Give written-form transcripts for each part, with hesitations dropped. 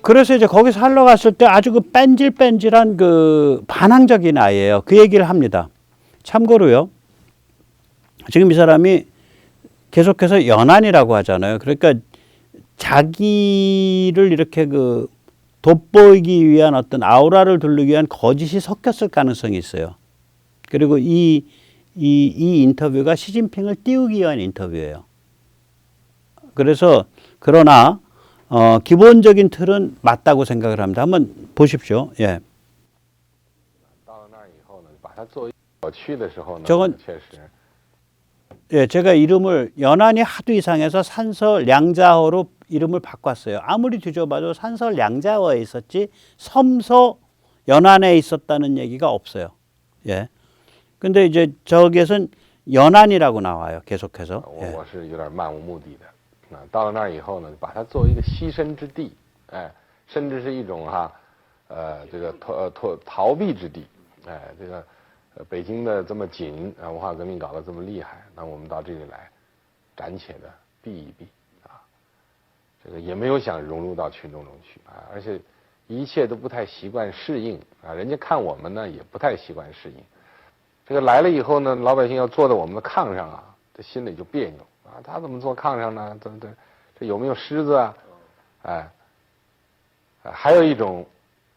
그래서 이제 거기 살러 갔을 때 아주 그 뺀질뺀질한 그 반항적인 아이예요. 그 얘기를 합니다. 참고로요. 지금 이 사람이 계속해서 연한이라고 하잖아요. 그러니까 자기를 이렇게 그 돋보이기 위한 어떤 아우라를 두르기 위한 거짓이 섞였을 가능성이 있어요. 그리고 이 인터뷰가 시진핑을 띄우기 위한 인터뷰예요. 그래서 그러나 기본적인 틀은 맞다고 생각을 합니다. 한번 보십시오. 예. 저건 예, 제가 이름을 연한이 하도 이상해서 산서 량자어로 이름을 바꿨어요. 아무리 뒤져봐도 산서 량자어에 있었지 섬서 연한에 있었다는 얘기가 없어요. 예. 근데 이제 저기에선 연한이라고 나와요. 계속해서. 예. 我是有点漫无目的的。到了那儿以后呢，把它作为一个栖身之地，哎，甚至是一种这个逃避之地，哎，这个北京的这么紧啊，文化革命搞得这么厉害，那我们到这里来，暂且的避一避啊，这个也没有想融入到群众中去啊，而且一切都不太习惯适应啊，人家看我们呢也不太习惯适应，这个来了以后呢，老百姓要坐在我们的炕上啊，这心里就别扭。啊，他怎么坐炕上呢？这有没有虱子啊？哎，还有一种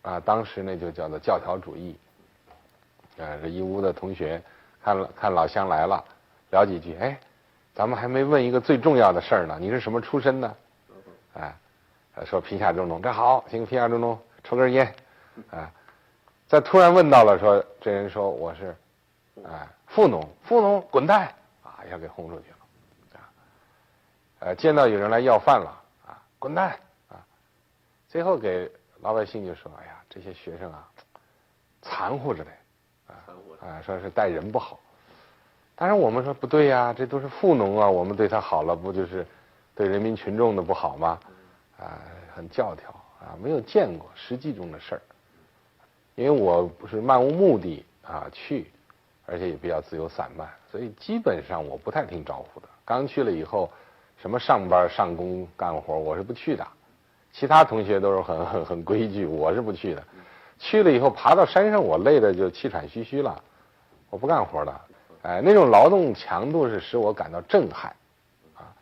啊，当时呢就叫做教条主义。这一屋的同学看老乡来了，聊几句，哎，咱们还没问一个最重要的事儿呢，你是什么出身呢？哎，说贫下中农，这好，行，贫下中农，抽根烟，哎，再突然问到了说，这人说我是，哎，富农，滚蛋，啊，要给轰出去了。见到有人来要饭了啊，滚蛋啊！最后给老百姓就说：“哎呀，这些学生啊，残乎着嘞，说是待人不好。”当然我们说不对呀，这都是富农啊，我们对他好了，不就是对人民群众的不好吗？啊，很教条啊，没有见过实际中的事儿。因为我不是漫无目的啊去，而且也比较自由散漫，所以基本上我不太听招呼的。刚去了以后。什么上班上工干活我是不去的，其他同学都是很规矩，我是不去的。去了以后爬到山上，我累的就气喘吁吁了，我不干活的。哎，那种劳动强度是使我感到震撼，啊，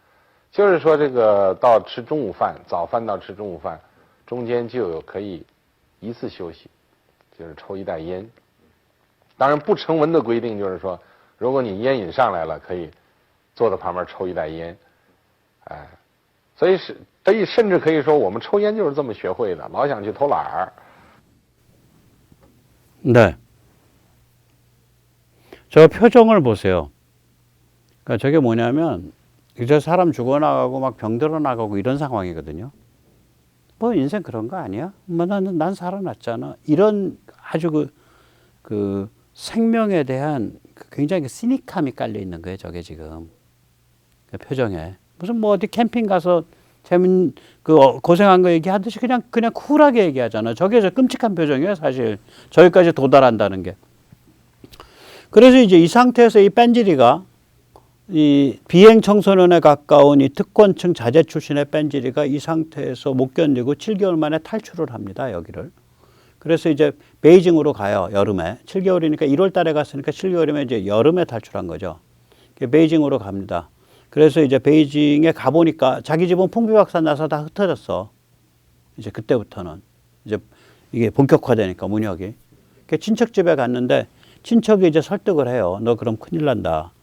就是说这个到吃中午饭，早饭到吃中午饭，中间就有可以一次休息，就是抽一袋烟。当然不成文的规定就是说，如果你烟瘾上来了，可以坐在旁边抽一袋烟。哎，所以甚至可以说，我们抽烟就是这么学会的，老想去偷懒儿。 네. 저 표정을 보세요. 그러니까 저게 뭐냐면 이제 사람 죽어나가고 막 병들어 나가고 이런 상황이거든요. 뭐 인생 그런 거 아니야? 뭐 난 살아났잖아. 이런 아주 그 생명에 대한 굉장히 시니함이 깔려 있는 거예요. 저게 지금 그 표정에. 무슨 뭐 어디 캠핑 가서 고생한 거 얘기하듯이 그냥 쿨하게 얘기하잖아. 저게 저 끔찍한 표정이에요, 사실. 저기까지 도달한다는 게. 그래서 이제 이 상태에서 이 뺀질이가 이 비행 청소년에 가까운 이 특권층 자제 출신의 뺀질이가 이 상태에서 못 견디고 7개월 만에 탈출을 합니다, 여기를. 그래서 이제 베이징으로 가요, 여름에. 7개월이니까 1월 달에 갔으니까 7개월이면 이제 여름에 탈출한 거죠. 베이징으로 갑니다. 그래서 이제 베이징에 가보니까 자기 집은 풍비박산 나서 다 흩어졌어. 이제 그때부터는. 이제 이게 본격화되니까 문혁이. 친척 집에 갔는데 친척이 이제 설득을 해요. 너 그럼 큰일 난다.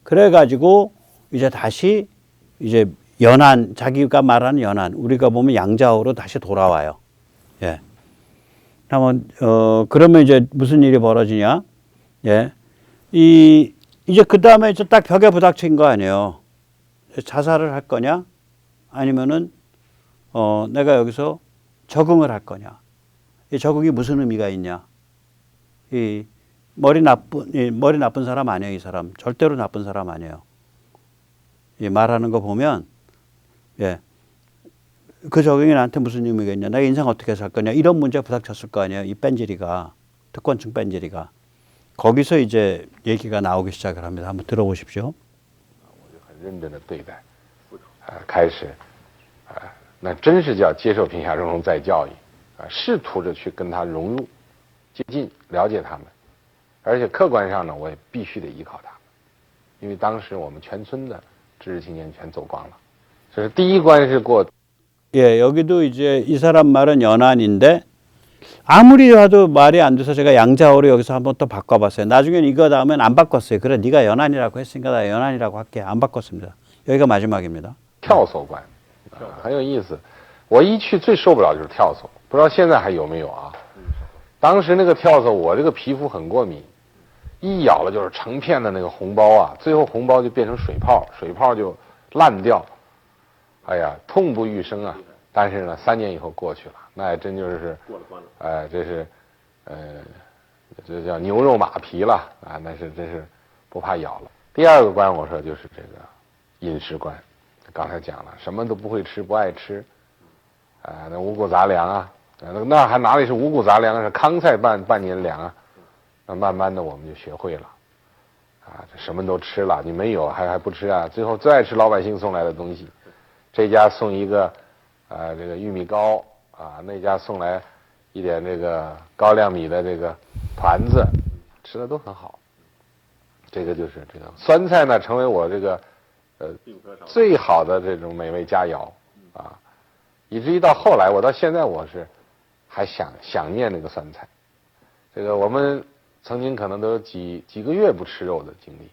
그래가지고 이제 다시 이제 연안, 자기가 말하는 연안, 우리가 보면 양자호로 다시 돌아와요. 예. 그러면 이제 무슨 일이 벌어지냐? 예. 이제 그 다음에 이제 딱 벽에 부닥친 거 아니에요. 자살을 할 거냐? 아니면은, 내가 여기서 적응을 할 거냐? 이 적응이 무슨 의미가 있냐? 머리 나쁜 사람 아니에요, 이 사람. 절대로 나쁜 사람 아니에요. 말하는 거 보면, 예. 그 적응이 나한테 무슨 의미가 있냐? 나 인생 어떻게 살 거냐? 이런 문제 부닥쳤을 거 아니에요, 이 뺀질이가. 특권층 뺀질이가. 거기서 이제 얘기가 나오기 시작을 합니다. 한번 들어보십시오. 认真的对待，开始，那真是叫接受贫下中农再教育啊，试图着去跟他融入、接近、了解他们，而且客观上呢，我也必须得依靠他们，因为当时我们全村的知识青年全走光了。这是第一关是过。 예, 여기도 이제 이 사람 말은 연안인데 아무리 봐도 말이 안 돼서 제가 양자어로 여기서 한번 또 바꿔봤어요. 나중엔 이거 다음엔 안 바꿨어요. 그래, 네가 연안이라고 했으니까 나 연안이라고 할게. 안 바꿨습니다. 여기가 마지막입니다. 跳蚤关，很有意思。我一去最受不了就是跳蚤，不知道现在还有没有啊？当时那个跳蚤，我这个皮肤很过敏，一咬了就是成片的那个红包啊，最后红包就变成水泡，水泡就烂掉，哎呀，痛不欲生啊！但是呢，3年以后过去了，那还真就是过了关了。哎，这是，这叫牛肉马皮了啊，那是真是不怕咬了。第二个关，我说就是这个饮食关，刚才讲了，什么都不会吃，不爱吃，啊，那五谷杂粮啊，那还哪里是五谷杂粮啊，是糠菜半年粮啊，那慢慢的我们就学会了，啊，这什么都吃了，你没有还不吃啊，最后最爱吃老百姓送来的东西，这家送一个，这个玉米糕啊，那家送来一点这个高粱米的这个团子，吃的都很好。这个就是这个酸菜呢，成为我这个最好的这种美味佳肴啊，以至于到后来，我到现在我是还想念那个酸菜。这个我们曾经可能都有几个月不吃肉的经历，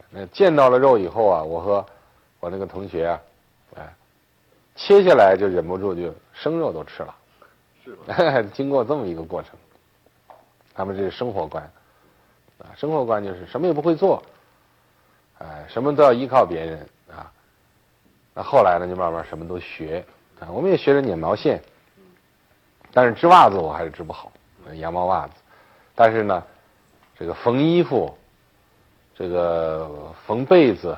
那见到了肉以后啊，我和我那个同学啊，切下来就忍不住就生肉都吃了，是吧？经过这么一个过程，他们这是生活观。生活观就是什么也不会做，什么都要依靠别人啊。那后来呢，就慢慢什么都学啊。我们也学着捻毛线，但是织袜子我还是织不好，羊毛袜子。但是呢，这个缝衣服，这个缝被子，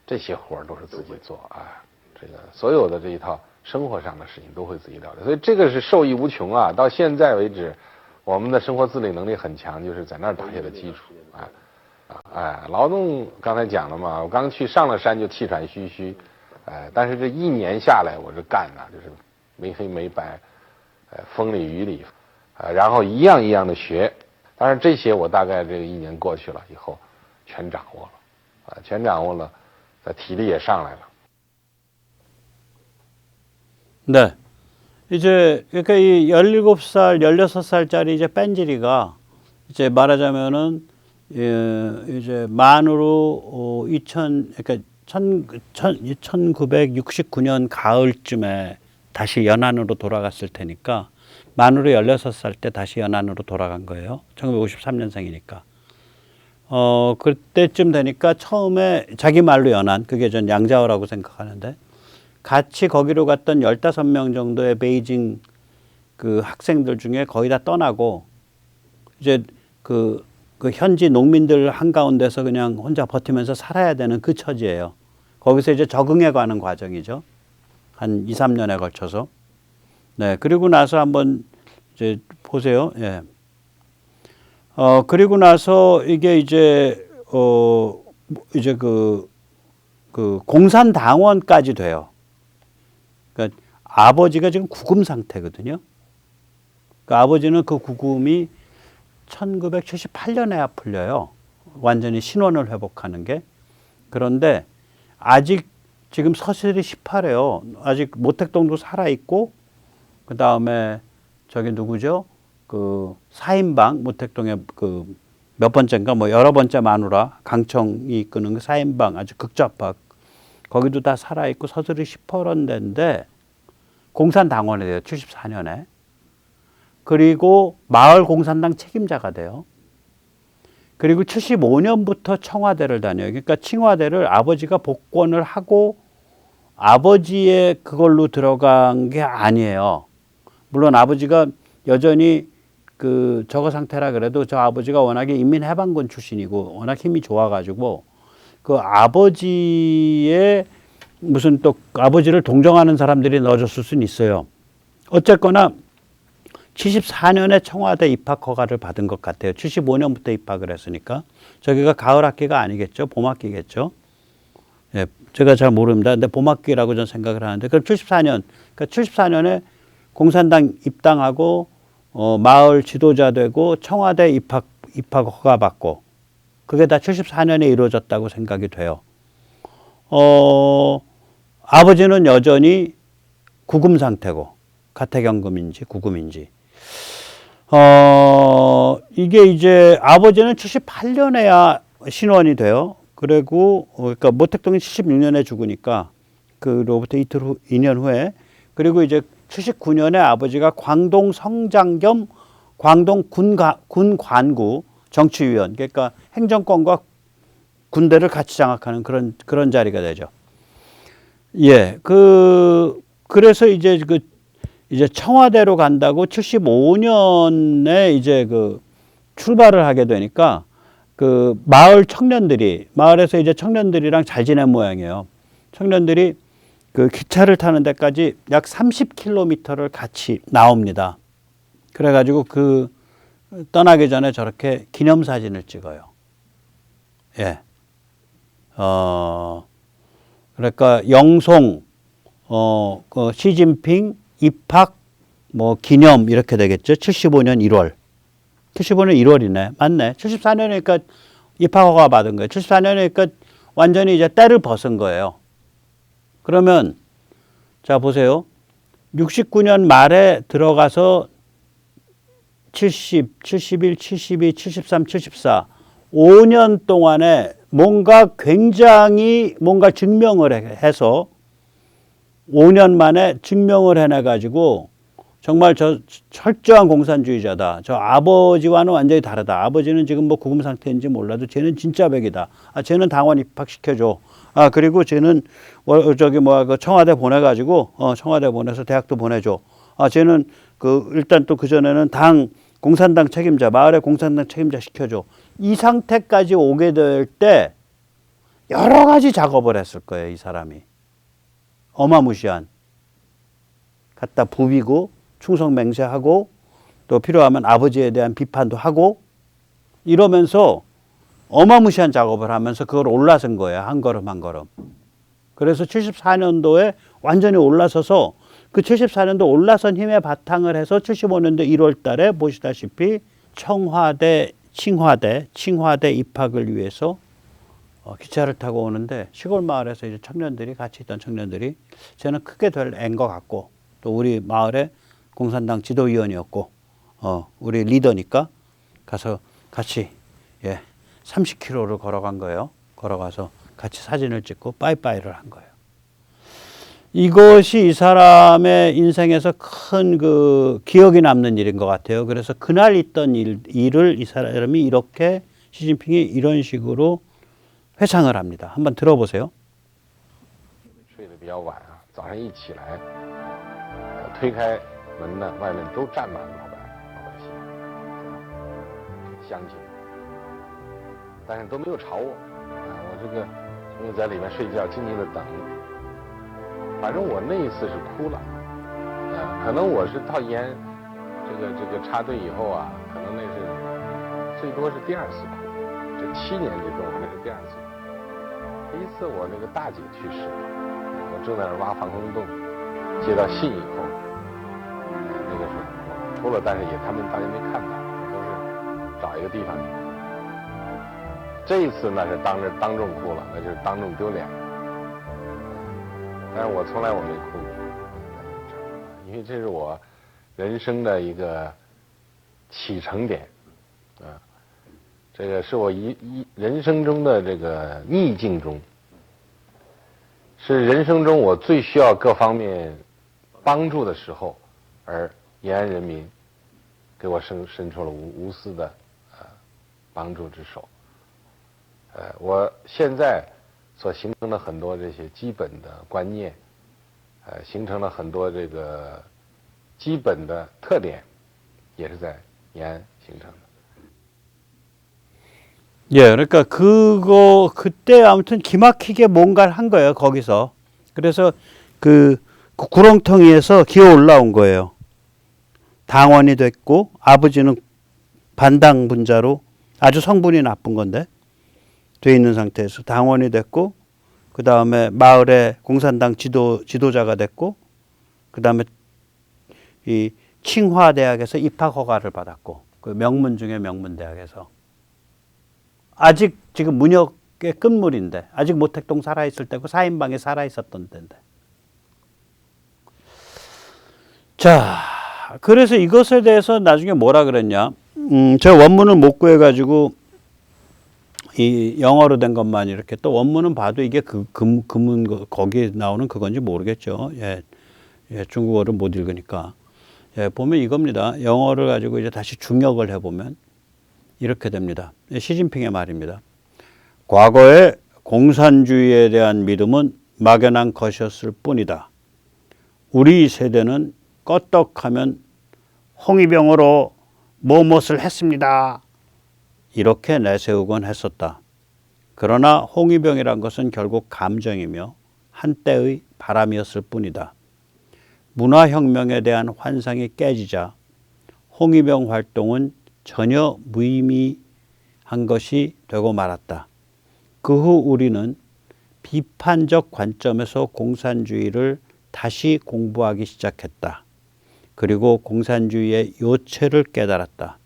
这些活儿都是自己做啊。这个所有的这一套生活上的事情都会自己了解，所以这个是受益无穷啊。到现在为止。我们的生活自理能力很强，就是在那儿打下的基础劳动刚才讲了嘛，我刚去上了山就气喘吁吁，但是这1年下来我这干呐，就是没黑没白，风里雨里，然后一样一样的学，当然这些我大概这个1年过去了以后，全掌握了，全掌握了，体力也上来了。 네. 이제 그러니까 이 17살, 16살짜리 이제 뺀질이가 이제 말하자면은 이제 만으로 1969년 가을쯤에 다시 연안으로 돌아갔을 테니까 만으로 16살 때 다시 연안으로 돌아간 거예요. 1953년생이니까. 그때쯤 되니까 처음에 자기 말로 연안, 그게 전 양자어라고 생각하는데 같이 거기로 갔던 15명 정도의 베이징 그 학생들 중에 거의 다 떠나고 이제 그 현지 농민들 한가운데서 그냥 혼자 버티면서 살아야 되는 그 처지예요. 거기서 이제 적응해 가는 과정이죠. 한 2, 3년에 걸쳐서. 네. 그리고 나서 한번 이제 보세요. 예. 그리고 나서 이게 이제 그 공산당원까지 돼요. 그러니까 아버지가 지금 구금 상태거든요. 그러니까 아버지는 그 구금이 1978년에야 풀려요. 완전히 신원을 회복하는 게. 그런데 아직 지금 서슬이 18해요. 아직 모택동도 살아있고, 그 다음에 저기 누구죠? 그 사인방, 모택동의 그 몇 번째인가 뭐 여러 번째 마누라, 강청이 이끄는 그 사인방, 아주 극좌파. 거기도 다 살아있고 서슬이 18원대인데 공산당원이 돼요. 74년에. 그리고 마을 공산당 책임자가 돼요. 그리고 75년부터 청와대를 다녀요. 그러니까 칭화대를 아버지가 복권을 하고 아버지의 그걸로 들어간 게 아니에요. 물론 아버지가 여전히 그 저거 상태라 그래도 저 아버지가 워낙에 인민해방군 출신이고 워낙 힘이 좋아가지고 그 아버지의 무슨 또 아버지를 동정하는 사람들이 넣어줬을 수는 있어요. 어쨌거나 74년에 청와대 입학 허가를 받은 것 같아요. 75년부터 입학을 했으니까. 저기가 가을 학기가 아니겠죠. 봄 학기겠죠. 예, 제가 잘 모릅니다. 근데 봄학기라고 저는 생각을 하는데, 그럼 74년, 그러니까 74년에 공산당 입당하고, 마을 지도자 되고, 청와대 입학 허가 받고, 그게 다 74년에 이루어졌다고 생각이 돼요. 아버지는 여전히 구금 상태고, 가택연금인지 구금인지. 이게 이제 아버지는 78년에야 신원이 돼요. 그리고, 그러니까 모택동이 76년에 죽으니까, 그로부터 2년 후에, 그리고 이제 79년에 아버지가 광동 성장 겸 광동 군관구 정치위원, 그러니까 행정권과 군대를 같이 장악하는 그런 자리가 되죠. 예, 그래서 이제 이제 청와대로 간다고 75년에 이제 출발을 하게 되니까 마을에서 이제 청년들이랑 잘 지낸 모양이에요. 청년들이 기차를 타는 데까지 약 30km를 같이 나옵니다. 그래가지고 떠나기 전에 저렇게 기념사진을 찍어요. 예. 그러니까 영송, 시진핑 입학, 기념 이렇게 되겠죠. 75년 1월. 75년 1월이네. 맞네. 74년이니까 입학허가 받은 거예요. 74년이니까 완전히 이제 때를 벗은 거예요. 그러면 자 보세요. 69년 말에 들어가서 70, 71, 72, 73, 74 5년 동안에 뭔가 증명을 해서 5년 만에 증명을 해내가지고 정말 저 철저한 공산주의자다. 저 아버지와는 완전히 다르다. 아버지는 지금 구금 상태인지 몰라도 쟤는 진짜 백이다. 쟤는 당원 입학시켜줘. 그리고 쟤는 청와대 보내가지고 청와대 보내서 대학도 보내줘. 쟤는 일단 또 그전에는 공산당 책임자, 마을의 공산당 책임자 시켜줘. 이 상태까지 오게 될 때 여러 가지 작업을 했을 거예요, 이 사람이. 어마무시한. 갖다 부비고 충성맹세하고 또 필요하면 아버지에 대한 비판도 하고 이러면서 어마무시한 작업을 하면서 그걸 올라선 거예요. 한 걸음 한 걸음. 그래서 74년도에 완전히 올라서서 그 74년도 올라선 힘에 바탕을 해서 75년도 1월 달에 보시다시피 칭화대 입학을 위해서 기차를 타고 오는데 시골 마을에서 이제 같이 있던 청년들이 쟤는 크게 될 애인 것 같고 또 우리 마을의 공산당 지도위원이었고 우리 리더니까 가서 같이 30km를 걸어간 거예요. 걸어가서 같이 사진을 찍고 빠이빠이를 한 거예요. 이것이 이 사람의 인생에서 큰 기억이 남는 일인 것 같아요. 그래서 그날 있던 일을 이 사람이 이렇게 시진핑이 이런 식으로 회상을 합니다. 한번 들어보세요. 睡得比较晚啊，早上一起来，推开门呢，外面都站满老百姓、乡亲，但是都没有吵我，我这个就在里面睡觉，静静的等。反正我那一次是哭了，可能我是到延这个插队以后啊，可能那是最多是第二次哭，这7年之中那是第二次哭。第一次我那个大姐去世，我正在那挖防空洞，接到信以后，那个时候我哭了，但是他们大家没看到，都是找一个地方。这一次那是当众哭了，那就是当众丢脸。但是我从来没哭过，因为这是我人生的一个启程点，这个是我人生中的这个逆境中，是人生中我最需要各方面帮助的时候，而延安人民给我伸出了无私的帮助之手。我现在所形成的很多这些基本的观念，形成了很多这个基本的特点，也是在延安形成的。 예, 그러니까 그때 아무튼 기막히게 뭔가를 한 거예요, 거기서. 그래서 그 구렁텅이에서 기어 올라온 거예요. 당원이 됐고, 아버지는 반당 분자로 아주 성분이 나쁜 건데, 돼 있는 상태에서 당원이 됐고, 그 다음에 마을의 공산당 지도자가 됐고, 그 다음에 이 칭화대학에서 입학 허가를 받았고, 그 명문 중에 명문대학에서. 아직 지금 문혁의 끝물인데, 아직 모택동 살아있을 때고, 4인방에 살아있었던 때인데. 자, 그래서 이것에 대해서 나중에 뭐라 그랬냐. 제가 원문을 못 구해가지고, 이 영어로 된 것만 이렇게 또 원문은 봐도 이게 거기에 나오는 그건지 모르겠죠. 예, 중국어를 못 읽으니까. 예, 보면 이겁니다. 영어를 가지고 이제 다시 중역을 해보면 이렇게 됩니다. 시진핑의 말입니다. 과거에 공산주의에 대한 믿음은 막연한 것이었을 뿐이다. 우리 세대는 껐떡하면 홍위병으로 무엇을 했습니다. 이렇게 내세우곤 했었다. 그러나 홍위병이란 것은 결국 감정이며 한때의 바람이었을 뿐이다. 문화혁명에 대한 환상이 깨지자 홍위병 활동은 전혀 무의미한 것이 되고 말았다. 그 후 우리는 비판적 관점에서 공산주의를 다시 공부하기 시작했다. 그리고 공산주의의 요체를 깨달았다.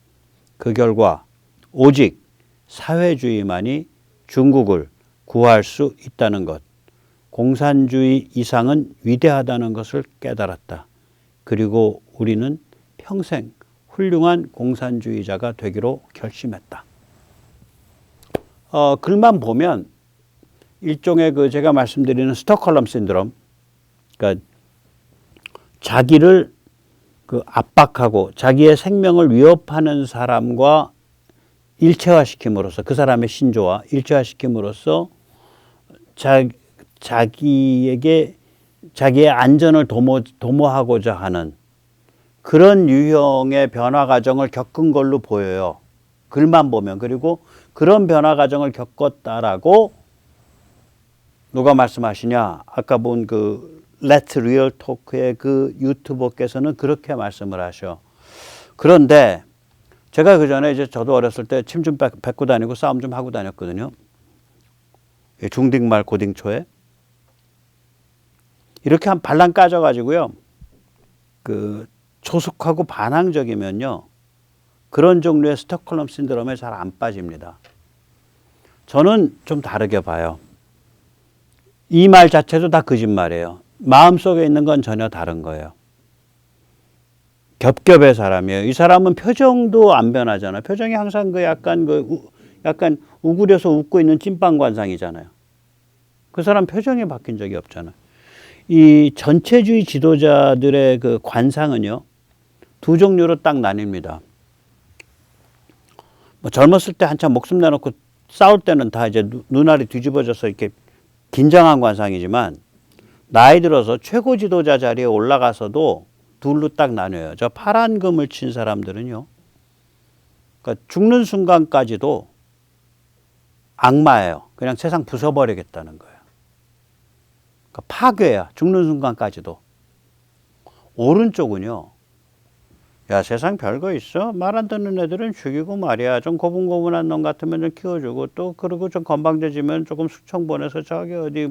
그 결과 오직 사회주의만이 중국을 구할 수 있다는 것, 공산주의 이상은 위대하다는 것을 깨달았다. 그리고 우리는 평생 훌륭한 공산주의자가 되기로 결심했다. 글만 보면 일종의 그 제가 말씀드리는 스톡홀름 신드롬, 그러니까 자기를 그 압박하고 자기의 생명을 위협하는 사람과 일체화시킴으로써, 그 사람의 신조와 일체화시킴으로써 자기에게 자기의 안전을 도모하고자 하는 그런 유형의 변화 과정을 겪은 걸로 보여요. 글만 보면. 그리고 그런 변화 과정을 겪었다라고 누가 말씀하시냐? 아까 본 그 Let's Real Talk의 그 유튜버께서는 그렇게 말씀을 하셔. 그런데 제가 그 전에 이제 저도 어렸을 때 침 좀 뱉고 다니고 싸움 좀 하고 다녔거든요. 중딩 말 고딩 초에. 이렇게 한 발랑 까져가지고요. 그 조숙하고 반항적이면요. 그런 종류의 스톡홀름 신드롬에 잘 안 빠집니다. 저는 좀 다르게 봐요. 이 말 자체도 다 거짓말이에요. 마음속에 있는 건 전혀 다른 거예요. 겹겹의 사람이에요. 이 사람은 표정도 안 변하잖아요. 표정이 항상 약간 우그려서 웃고 있는 찐빵 관상이잖아요. 그 사람 표정이 바뀐 적이 없잖아요. 이 전체주의 지도자들의 그 관상은요, 두 종류로 딱 나뉩니다. 뭐 젊었을 때 한참 목숨 내놓고 싸울 때는 다 이제 눈알이 뒤집어져서 이렇게 긴장한 관상이지만, 나이 들어서 최고 지도자 자리에 올라가서도 둘로 딱 나뉘어요. 저 파란 금을 친 사람들은요, 그러니까 죽는 순간까지도 악마예요. 그냥 세상 부숴버리겠다는 거예요. 그러니까 파괴야. 죽는 순간까지도. 오른쪽은요, 야, 세상 별거 있어? 말 안 듣는 애들은 죽이고 말이야. 좀 고분고분한 놈 같으면 좀 키워주고, 또 그리고 좀 건방져지면 조금 숙청 보내서 저기 어디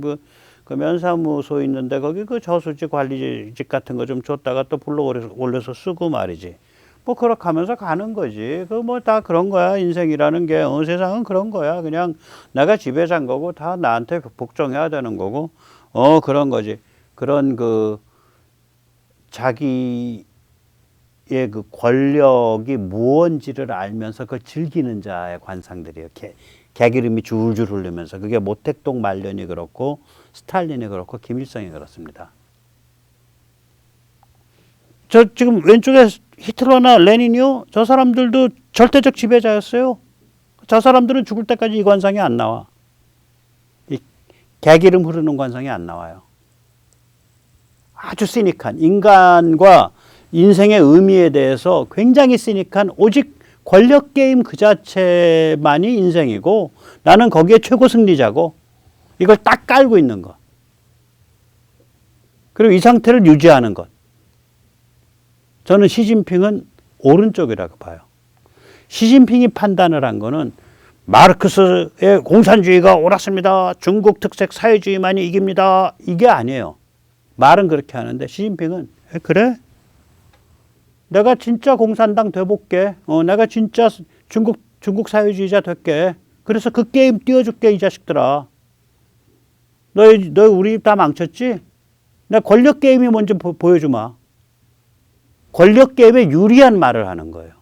그 면사무소 있는데 거기 그 저수지 관리직 같은 거 좀 줬다가 또 불러 올려서 쓰고 말이지. 뭐 그렇게 하면서 가는 거지. 그 뭐 다 그런 거야. 인생이라는 게. 세상은 그런 거야. 그냥 내가 지배자인 거고 다 나한테 복종해야 되는 거고. 그런 거지. 그런 그 자기의 그 권력이 무언지를 알면서 그걸 즐기는 자의 관상들이에요. 개기름이 줄줄 흐르면서. 그게 모택동 말년이 그렇고 스탈린이 그렇고 김일성이 그렇습니다. 저 지금 왼쪽에 히틀러나 레닌이요? 저 사람들도 절대적 지배자였어요. 저 사람들은 죽을 때까지 이 관상이 안 나와. 이 개기름 흐르는 관상이 안 나와요. 아주 시닉한, 인간과 인생의 의미에 대해서 굉장히 시닉한, 오직 권력 게임 그 자체만이 인생이고 나는 거기에 최고 승리자고, 이걸 딱 깔고 있는 것. 그리고 이 상태를 유지하는 것. 저는 시진핑은 오른쪽이라고 봐요. 시진핑이 판단을 한 거는 마르크스의 공산주의가 옳았습니다. 중국 특색 사회주의만이 이깁니다. 이게 아니에요. 말은 그렇게 하는데 시진핑은 그래? 내가 진짜 공산당 돼볼게. 내가 진짜 중국 사회주의자 될게. 그래서 그 게임 띄워줄게 이 자식들아. 너희 우리 다 망쳤지? 내가 권력 게임이 먼저 보여주마. 권력 게임에 유리한 말을 하는 거예요.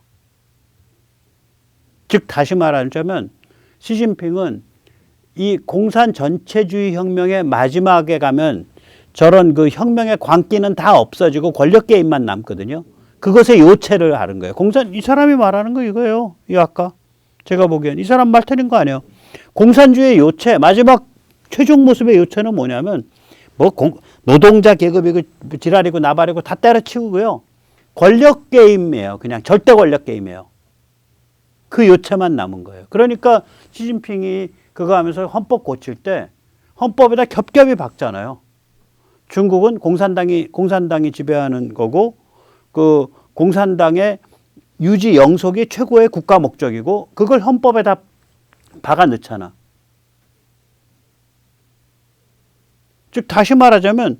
즉 다시 말하자면 시진핑은 이 공산 전체주의 혁명의 마지막에 가면 저런 그 혁명의 광기는 다 없어지고 권력 게임만 남거든요. 그것의 요체를 하는 거예요. 이 사람이 말하는 거 이거예요. 이 아까 제가 보기엔 이 사람 말 틀린 거 아니에요. 공산주의의 요체, 마지막 최종 모습의 요체는 뭐냐면 뭐 노동자 계급이고 지랄이고 나발이고 다 때려치우고요. 권력 게임이에요. 그냥 절대 권력 게임이에요. 그 요체만 남은 거예요. 그러니까 시진핑이 그거 하면서 헌법 고칠 때 헌법에다 겹겹이 박잖아요. 중국은 공산당이 지배하는 거고 그 공산당의 유지 영속이 최고의 국가 목적이고 그걸 헌법에다 박아 넣잖아. 즉 다시 말하자면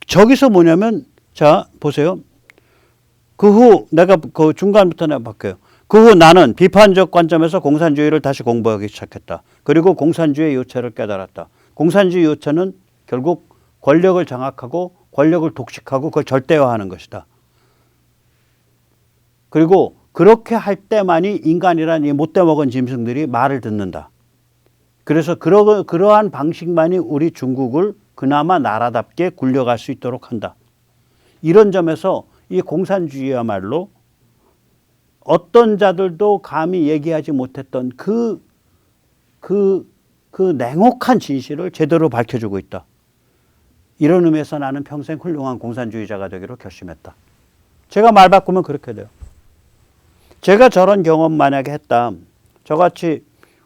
저기서 뭐냐면 자 보세요. 그 후 내가 그 중간부터 내가 바뀌어요. 그 후 나는 비판적 관점에서 공산주의를 다시 공부하기 시작했다. 그리고 공산주의의 요체를 깨달았다. 공산주의 요체는 결국 권력을 장악하고 권력을 독식하고 그걸 절대화하는 것이다. 그리고 그렇게 할 때만이 인간이란 이 못돼 먹은 짐승들이 말을 듣는다. 그래서 그러한 방식만이 우리 중국을 그나마 나라답게 굴려갈 수 있도록 한다. 이런 점에서 이 공산주의야말로 어떤 자들도 감히 얘기하지 못했던 그 냉혹한 진실을 제대로 밝혀주고 있다. 이런 의미에서 나는 평생 훌륭한 공산주의자가 되기로 결심했다. 제가 말 바꾸면 그렇게 돼요. 제가 저런 경험 만약에 했다. 저같이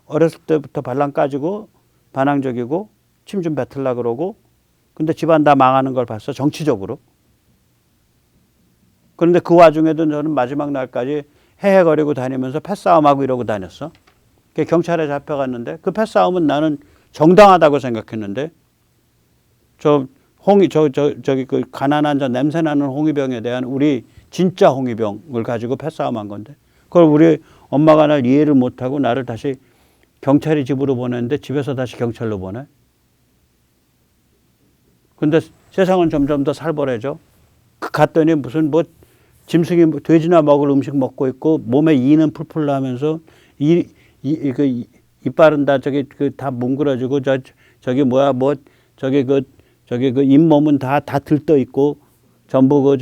어렸을 때부터 발랑 까지고 반항적이고 침 좀 뱉으려고 그러고 근데 집안 다 망하는 걸 봤어. 정치적으로. 그런데 그 와중에도 저는 마지막 날까지 헤헤거리고 다니면서 패싸움하고 이러고 다녔어. 경찰에 잡혀갔는데 그 패싸움은 나는 정당하다고 생각했는데 저기 그 가난한 저 냄새나는 홍위병에 대한 우리 진짜 홍위병을 가지고 패싸움한 건데 그걸 우리 엄마가 날 이해를 못하고 나를 다시 경찰이 집으로 보냈는데 집에서 다시 경찰로 보내. 근데 세상은 점점 더 살벌해져. 갔더니 무슨 뭐 짐승이 돼지나 먹을 음식 먹고 있고 몸에 이는 풀풀 나면서 이빨은 다 다 뭉그러지고 저기 뭐야 뭐 저기 그 잇몸은 다 들떠 있고 전부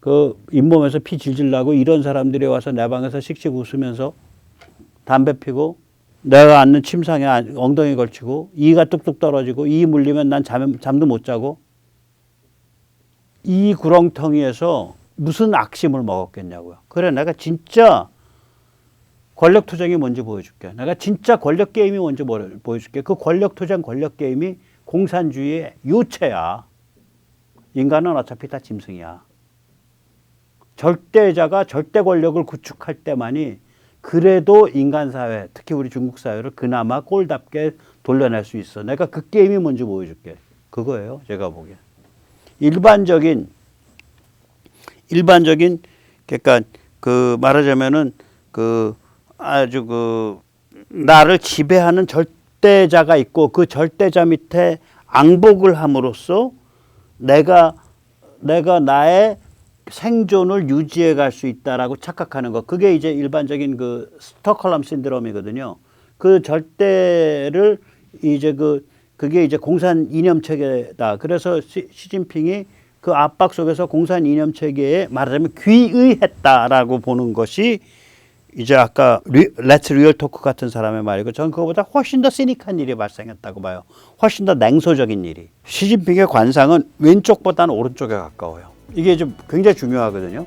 그 잇몸에서 피 질질 나고 이런 사람들이 와서 내 방에서 씩씩 웃으면서 담배 피고 내가 앉는 침상에 엉덩이 걸치고 이가 뚝뚝 떨어지고 이 물리면 난 잠도 못 자고 이 구렁텅이에서 무슨 악심을 먹었겠냐고요. 그래 내가 진짜 권력 투쟁이 뭔지 보여줄게. 내가 진짜 권력 게임이 뭔지 보여줄게. 그 권력 투쟁 권력 게임이 공산주의의 요체야. 인간은 어차피 다 짐승이야. 절대자가 절대 권력을 구축할 때만이 그래도 인간사회, 특히 우리 중국 사회를 그나마 꼴답게 돌려낼 수 있어. 내가 그 게임이 뭔지 보여줄게. 그거예요. 제가 보기엔. 일반적인 그러니까 그 말하자면은 그 아주 그 나를 지배하는 절대자가 있고 그 절대자 밑에 앙복을 함으로써 내가 나의 생존을 유지해 갈 수 있다라고 착각하는 거. 그게 이제 일반적인 그 스톡홀름 신드롬이거든요. 그 절대를 이제 그게 이제 공산 이념 체계다. 그래서 시진핑이 그 압박 속에서 공산 이념 체계에 말하자면 귀의했다라고 보는 것이 이제 아까 Let's Real Talk 같은 사람의 말이고 저는 그거보다 훨씬 더 시니컬한 일이 발생했다고 봐요. 훨씬 더 냉소적인 일이. 시진핑의 관상은 왼쪽보다는 오른쪽에 가까워요. 이게 좀 굉장히 중요하거든요.